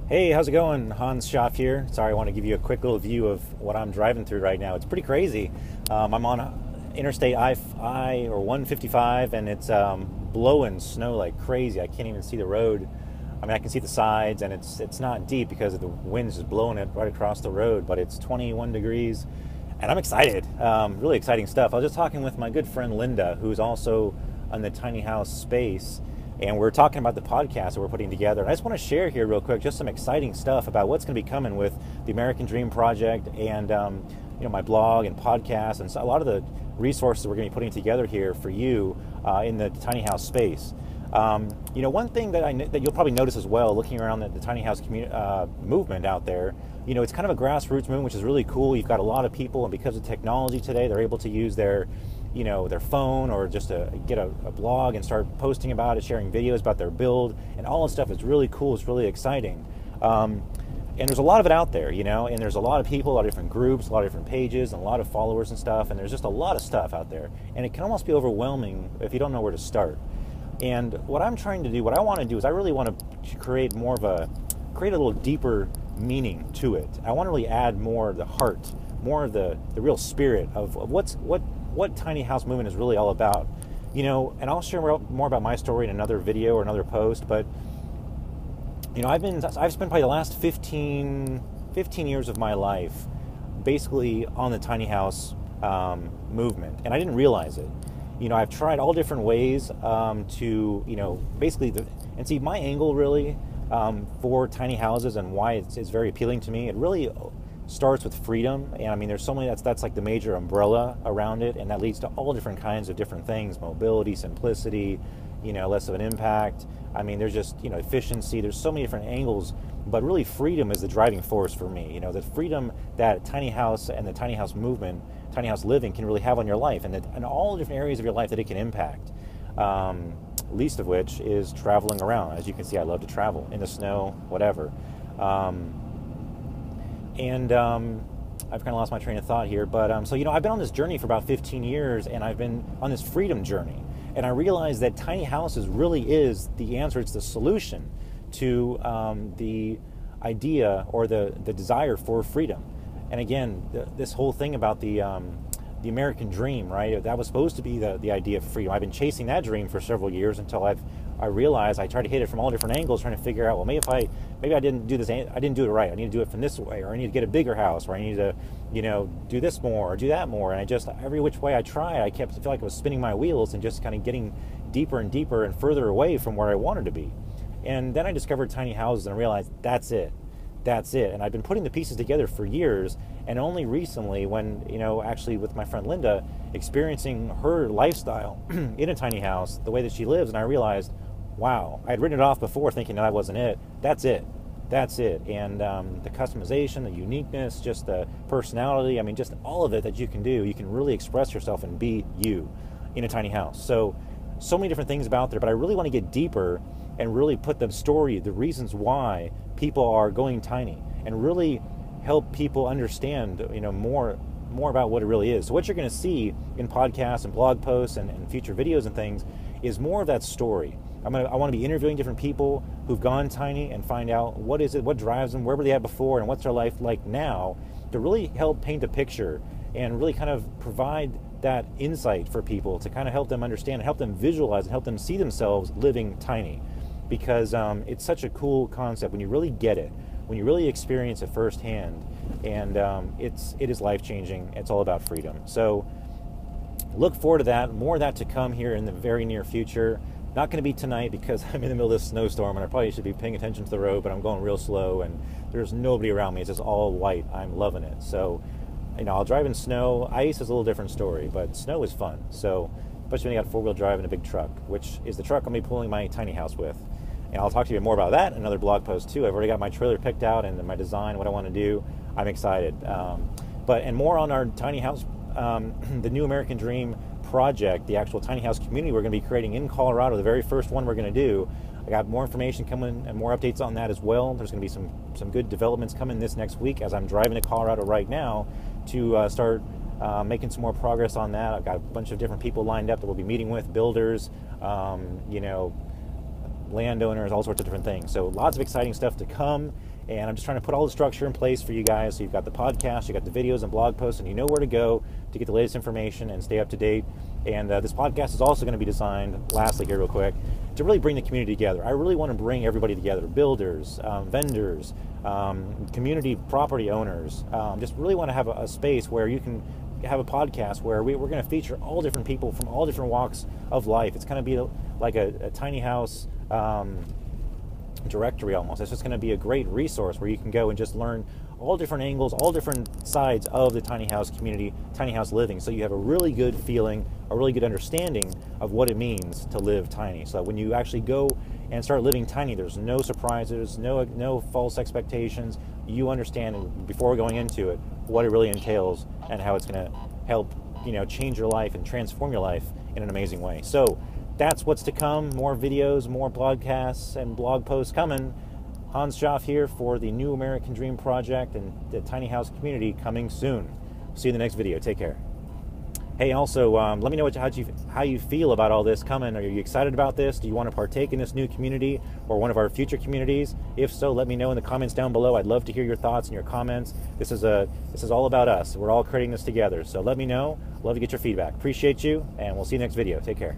Hey, how's it going? Hans Schaff here. Sorry, I want to give you a quick little view of what I'm driving through right now. It's pretty crazy. I'm on Interstate I or 155, and it's blowing snow like crazy. I can't even see the road. I mean, I can see the sides, and it's not deep because the wind's just blowing it right across the road. But it's 21 degrees, and I'm excited. Really exciting stuff. I was just talking with my good friend Linda, who's also on the tiny house space. And we're talking about the podcast that we're putting together. And I just want to share here real quick just some exciting stuff about what's going to be coming with the American Dream Project and my blog and podcast and so a lot of the resources we're going to be putting together here for you in the tiny house space. One thing that you'll probably notice as well, looking around the tiny house movement out there, it's kind of a grassroots movement, which is really cool. You've got a lot of people, and because of technology today, they're able to use their phone or just to get a blog and start posting about it, sharing videos about their build, and all this stuff is really cool. It's really exciting. And there's a lot of it out there, and there's a lot of people, a lot of different groups, a lot of different pages, and a lot of followers and stuff, and there's just a lot of stuff out there. And it can almost be overwhelming if you don't know where to start. And what I'm trying to do, what I want to do is I really want to create a little deeper meaning to it. I want to really add more of the heart, more of the real spirit of what tiny house movement is really all about. And I'll share more about my story in another video or another post, but I've spent probably the last 15 years of my life basically on the tiny house movement, and I didn't realize it. I've tried all different ways to, and see my angle really for tiny houses and why it's very appealing to me. It really starts with freedom, and I mean there's so many, that's like the major umbrella around it, and that leads to all different kinds of different things: mobility, simplicity, less of an impact. I mean, there's just efficiency. There's so many different angles, but really freedom is the driving force for me. The freedom that tiny house and the tiny house movement, tiny house living can really have on your life, and all the different areas of your life that it can impact. Least of which is traveling around. As you can see, I love to travel in the snow, whatever. I've kind of lost my train of thought here, but so I've been on this journey for about 15 years, and I've been on this freedom journey, and I realized that tiny houses really is the answer. It's the solution to the idea or the desire for freedom. And again, this whole thing about the American dream, right? That was supposed to be the idea of freedom. I've been chasing that dream for several years until I realized I tried to hit it from all different angles, trying to figure out, well, maybe I didn't do this, I didn't do it right. I need to do it from this way, or I need to get a bigger house, or I need to, do this more or do that more. And I just, every which way I tried, I feel like I was spinning my wheels and just kind of getting deeper and deeper and further away from where I wanted to be. And then I discovered tiny houses and I realized that's it. And I've been putting the pieces together for years, and only recently when, actually with my friend Linda, experiencing her lifestyle in a tiny house, the way that she lives, and I realized, wow, I had written it off before thinking that wasn't it. That's it. And the customization, the uniqueness, just the personality, I mean, just all of it that you can do. You can really express yourself and be you in a tiny house. So many different things about there, but I really want to get deeper and really put the story, the reasons why people are going tiny, and really help people understand, more about what it really is. So what you're going to see in podcasts and blog posts and future videos and things is more of that story. I want to be interviewing different people who've gone tiny and find out what is it, what drives them, where were they at before, and what's their life like now, to really help paint a picture and really kind of provide that insight for people to kind of help them understand and help them visualize and help them see themselves living tiny. Because it's such a cool concept when you really get it, when you really experience it firsthand, and it is life-changing. It's all about freedom. So look forward to that. More of that to come here in the very near future. Not going to be tonight because I'm in the middle of this snowstorm and I probably should be paying attention to the road, but I'm going real slow and there's nobody around me. It's just all white. I'm loving it. So, I'll drive in snow. Ice is a little different story, but snow is fun. So, especially when you got four-wheel drive and a big truck, which is the truck I'm going to be pulling my tiny house with. And I'll talk to you more about that in another blog post too. I've already got my trailer picked out and my design, what I want to do. I'm excited. And more on our tiny house, the New American Dream project, the actual tiny house community we're going to be creating in Colorado, the very first one we're going to do. I got more information coming and more updates on that as well. There's going to be some good developments coming this next week as I'm driving to Colorado right now to start making some more progress on that. I've got a bunch of different people lined up that we'll be meeting with, builders, landowners, all sorts of different things. So lots of exciting stuff to come. And I'm just trying to put all the structure in place for you guys. So you've got the podcast, you've got the videos and blog posts, and you know where to go to get the latest information and stay up to date. And this podcast is also going to be designed, lastly here real quick, to really bring the community together. I really want to bring everybody together, builders, vendors, community property owners. Just really want to have a space where you can have a podcast where we're going to feature all different people from all different walks of life. It's going to be like a tiny house directory almost. It's just going to be a great resource where you can go and just learn all different angles, all different sides of the tiny house community, tiny house living, so you have a really good feeling, a really good understanding of what it means to live tiny. So when you actually go and start living tiny, there's no surprises, no false expectations. You understand before going into it what it really entails and how it's going to help, change your life and transform your life in an amazing way. So that's what's to come. More videos, more podcasts, and blog posts coming. Hans Schaff here for the New American Dream Project and the Tiny House Community coming soon. See you in the next video. Take care. Hey, also, let me know how you feel about all this coming. Are you excited about this? Do you want to partake in this new community or one of our future communities? If so, let me know in the comments down below. I'd love to hear your thoughts and your comments. This is all about us. We're all creating this together. So let me know. Love to get your feedback. Appreciate you, and we'll see you next video. Take care.